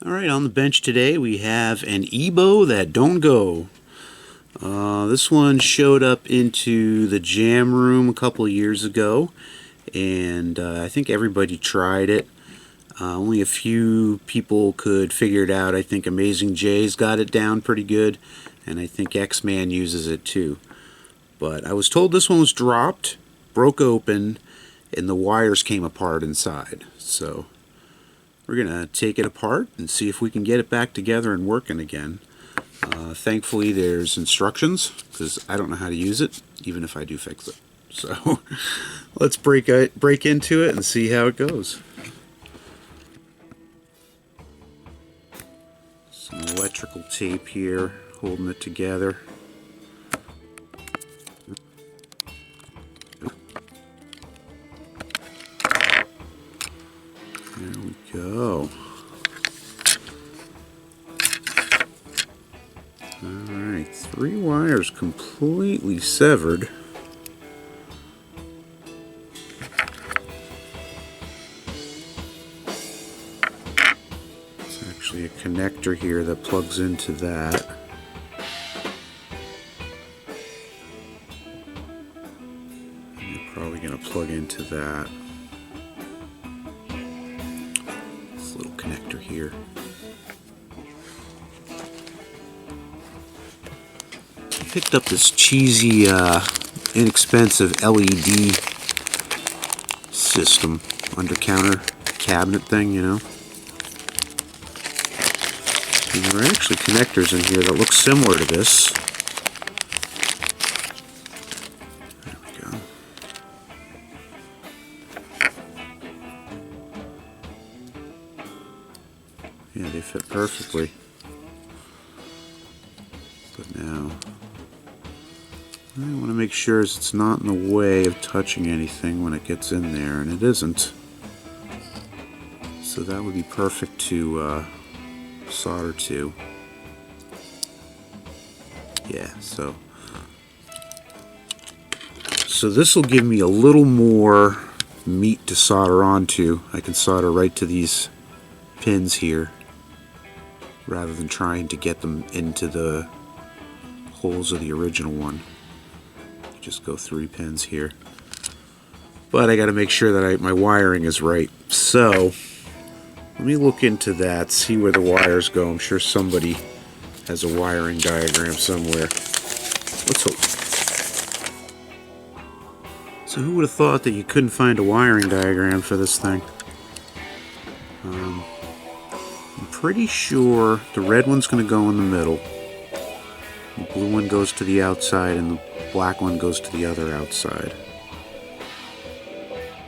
Alright, on the bench today we have an EBow that don't go. This one showed up into the jam room a couple of years ago, and I think everybody tried it. Only a few people could figure it out. I think Amazing Jay's got it down pretty good, and I think X-Man uses it too. But I was told this one was dropped, broke open, and the wires came apart inside. So we're going to take it apart and see if we can get it back together and working again. Thankfully there's instructions, because I don't know how to use it, even if I do fix it. So let's break into it and see how it goes. Some electrical tape here holding it together. There we go. Alright, 3 wires completely severed. There's actually a connector here that plugs into that. And you're probably going to plug into that. This little connector here. Picked up this cheesy, inexpensive LED system, under-counter cabinet thing, you know. And there are actually connectors in here that look similar to this. There we go. Yeah, they fit perfectly. But now I want to make sure it's not in the way of touching anything when it gets in there, and it isn't. So that would be perfect to solder to. Yeah, so this will give me a little more meat to solder onto. I can solder right to these pins here, rather than trying to get them into the holes of the original one. Just go 3 pins here, but I got to make sure that my wiring is right. So let me look into that, see where the wires go. I'm sure somebody has a wiring diagram somewhere. Let's hope. So who would have thought that you couldn't find a wiring diagram for this thing? I'm pretty sure the red one's going to go in the middle, the blue one goes to the outside, and the black one goes to the other outside.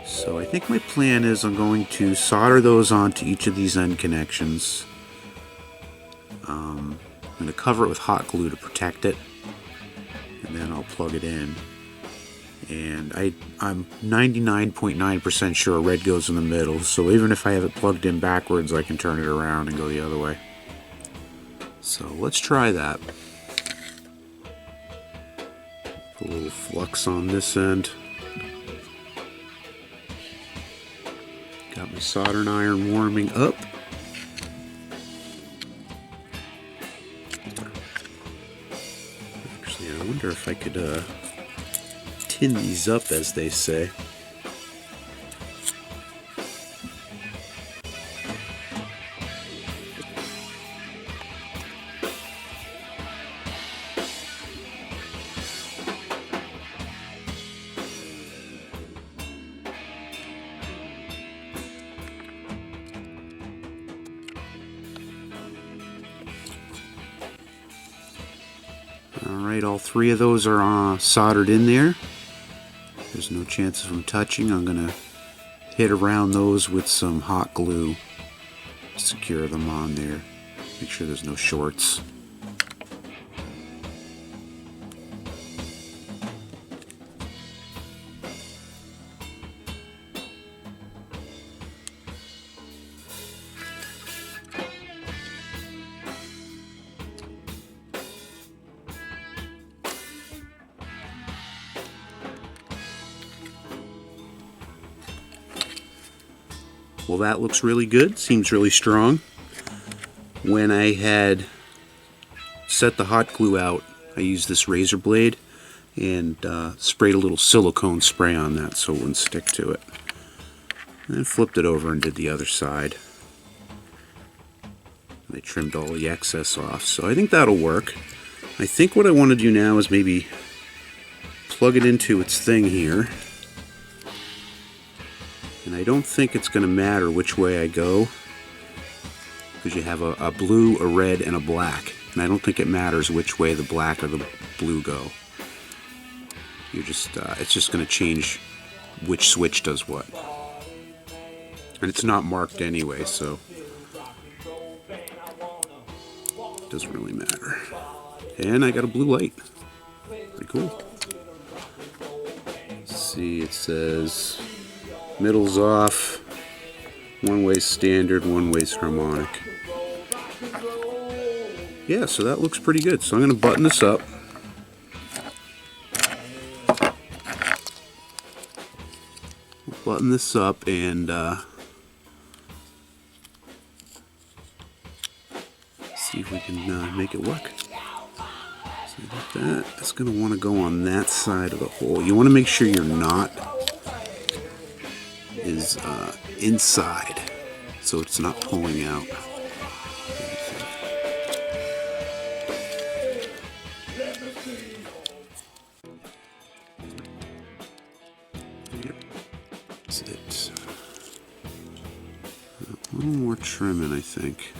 So I think my plan is I'm going to solder those onto each of these end connections. I'm going to cover it with hot glue to protect it, and then I'll plug it in. And I'm 99.9% sure red goes in the middle, so even if I have it plugged in backwards, I can turn it around and go the other way. So let's try that. A little flux on this end. Got my soldering iron warming up. Actually, I wonder if I could tin these up, as they say. Alright, all 3 of those are soldered in there. There's no chance of them touching. I'm going to hit around those with some hot glue to secure them on there. Make sure there's no shorts. Well, that looks really good. Seems really strong. When I had set the hot glue out, I used this razor blade and sprayed a little silicone spray on that so it wouldn't stick to it. And flipped it over and did the other side. And I trimmed all the excess off, so I think that'll work. I think what I want to do now is maybe plug it into its thing here. And I don't think it's going to matter which way I go, because you have a blue, a red, and a black. And I don't think it matters which way the black or the blue go. You're just, it's just going to change which switch does what. And it's not marked anyway, so it doesn't really matter. And I got a blue light. Pretty cool. Let's see, it says middle's off, one way standard, one way's harmonic. Yeah, so that looks pretty good. So I'm going to button this up. Button this up and see if we can make it work. So like that. It's going to want to go on that side of the hole. You want to make sure your knot is inside, so it's not pulling out. That's it. A little more trimming, I think.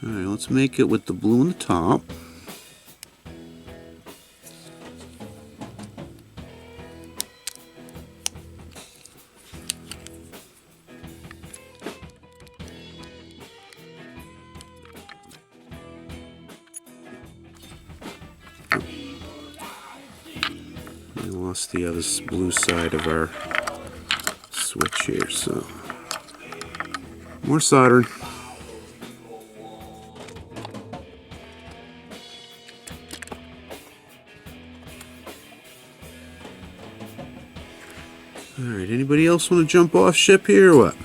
Alright, let's make it with the blue on the top. I lost the other blue side of our switch here, so more soldering. Alright, anybody else want to jump off ship here or what?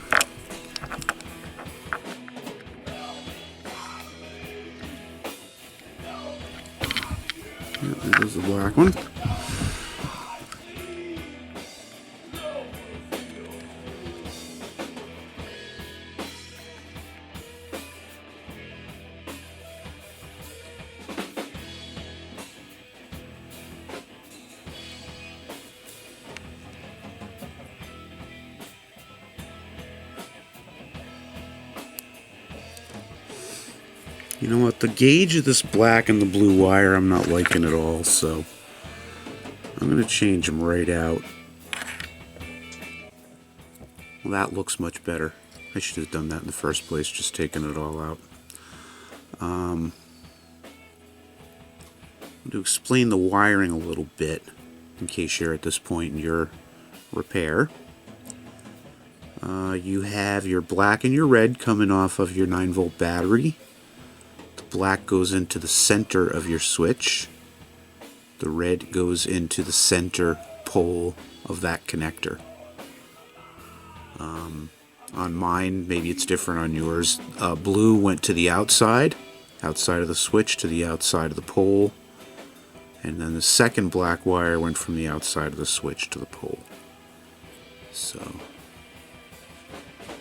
Yep, there goes the black one. You know what, the gauge of this black and the blue wire I'm not liking at all, so I'm going to change them right out. Well, that looks much better. I should have done that in the first place, just taking it all out. To explain the wiring a little bit, in case you're at this point in your repair. You have your black and your red coming off of your 9-volt battery. Black goes into the center of your switch. The red goes into the center pole of that connector. On mine, maybe it's different on yours. Blue went to the outside of the switch to the outside of the pole. And then the second black wire went from the outside of the switch to the pole. So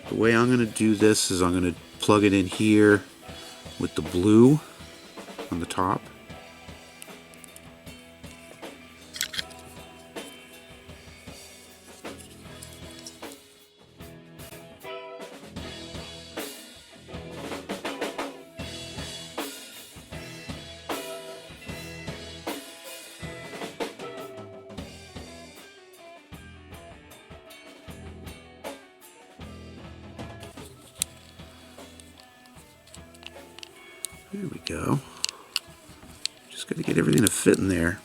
the way I'm going to do this is I'm going to plug it in here with the blue on the top. There we go. Just got to get everything to fit in there.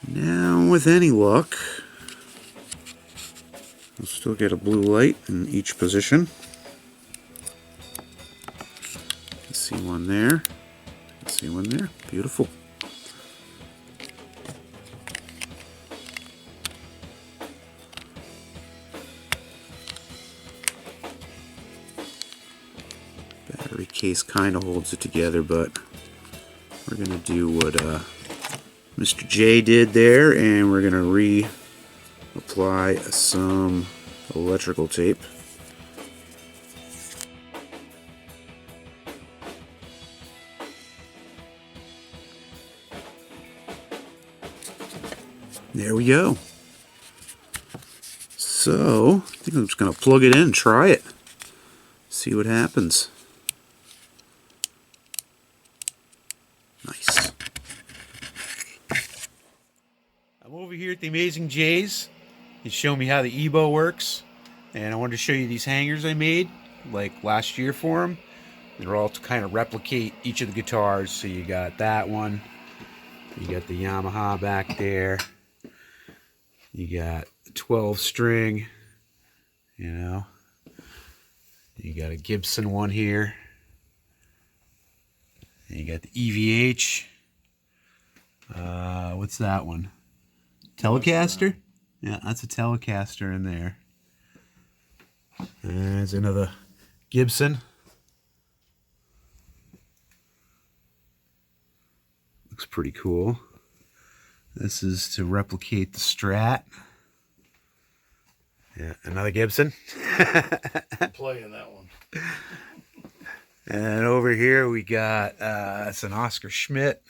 Now, with any luck, we'll still get a blue light in each position. See one there. See one there. Beautiful. case kind of holds it together, but we're going to do what Mr. J did there, and we're going to reapply some electrical tape. There we go. So, I think I'm just going to plug it in and try it. See what happens. Nice. I'm over here at the Amazing J's. He's showing me how the EBow works. And I wanted to show you these hangers I made, like last year for him. They're all to kind of replicate each of the guitars. So you got that one. You got the Yamaha back there. You got the 12 string, you know. You got a Gibson one here. And you got the EVH. What's that one? Telecaster? Yeah, that's a Telecaster in there. And there's another Gibson. Looks pretty cool. This is to replicate the Strat. Yeah, another Gibson. Playing that one. And over here we got it's an Oscar Schmidt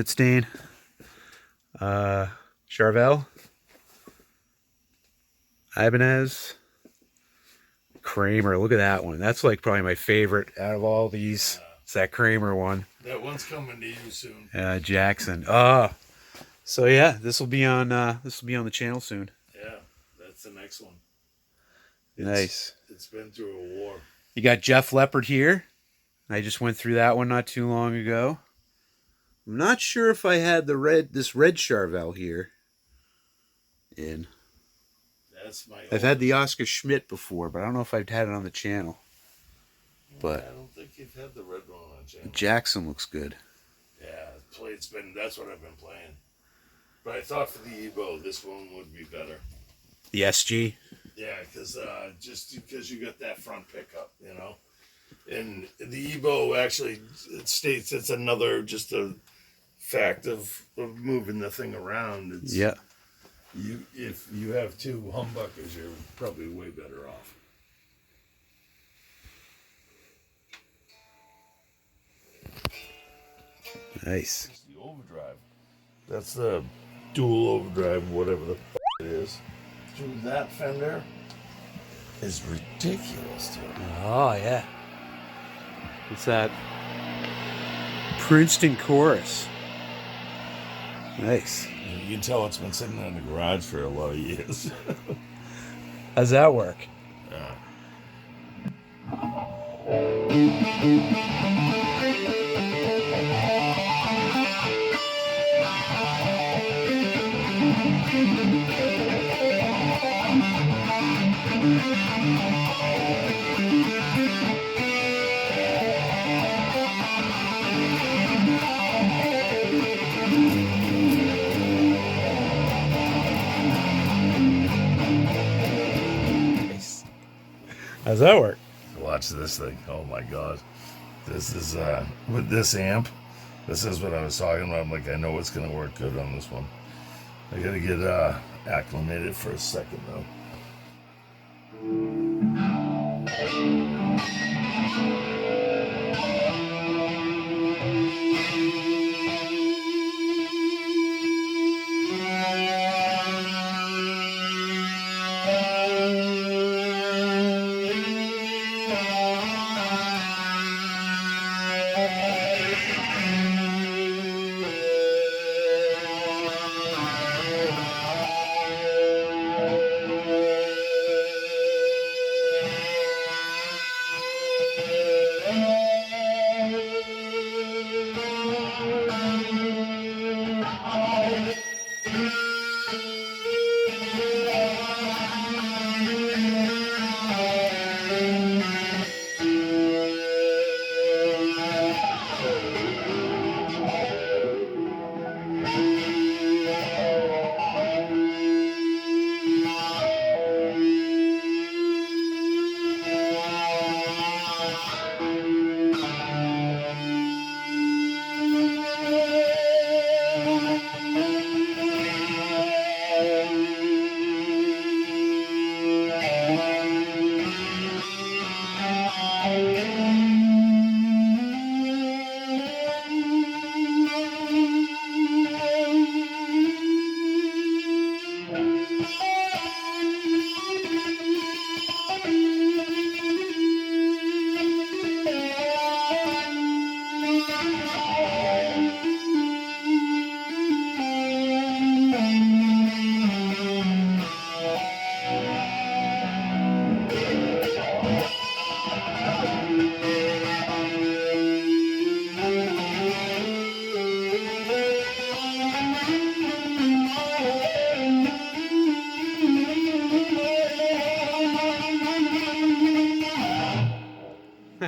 stain, Charvel, Ibanez, Kramer. Look at that one. That's like probably my favorite out of all these. It's that Kramer one. That one's coming to you soon. Jackson. So yeah, this will be on the channel soon. Yeah, that's the next one. Nice. It's been through a war. You got Jeff Leppard here. I just went through that one not too long ago. I'm not sure if I had this red Charvel here. That's my. I've had the Oscar Schmidt before, but I don't know if I've had it on the channel. But I don't think you've had the red one on the channel. Jackson looks good. Yeah, that's what I've been playing. But I thought for the EBow, this one would be better. The SG. Yeah, just because you got that front pickup, you know. And the EBow actually it states it's another just a fact of moving the thing around. Yeah. If you have two humbuckers, you're probably way better off. Nice. It's the overdrive. That's the dual overdrive, whatever the it is. Through that fender is ridiculous, dude. Oh yeah. What's that? Princeton Chorus. Nice. You can tell it's been sitting in the garage for a lot of years. How's that work? How's that work? Watch this thing. Oh my god. This is with this amp. This is what I was talking about. I'm like, I know it's gonna work good on this one. I gotta get acclimated for a second though.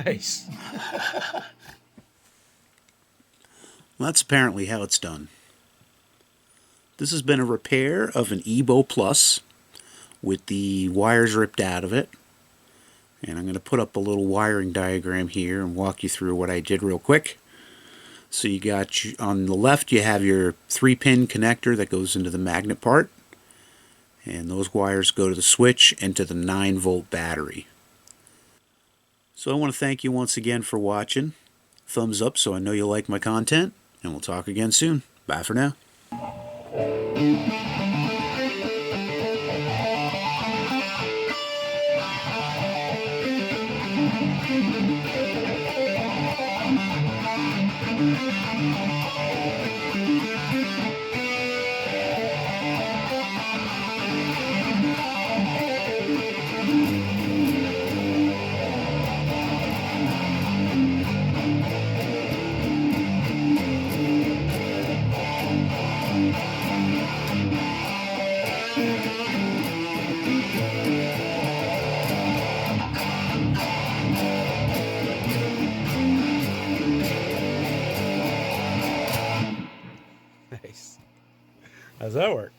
Nice. That's apparently how it's done. This has been a repair of an EBow Plus with the wires ripped out of it. And I'm going to put up a little wiring diagram here and walk you through what I did real quick. So you got, on the left you have your 3-pin connector that goes into the magnet part. And those wires go to the switch and to the 9-volt battery. So I want to thank you once again for watching. Thumbs up so I know you like my content. And we'll talk again soon. Bye for now. Nice. How's that work?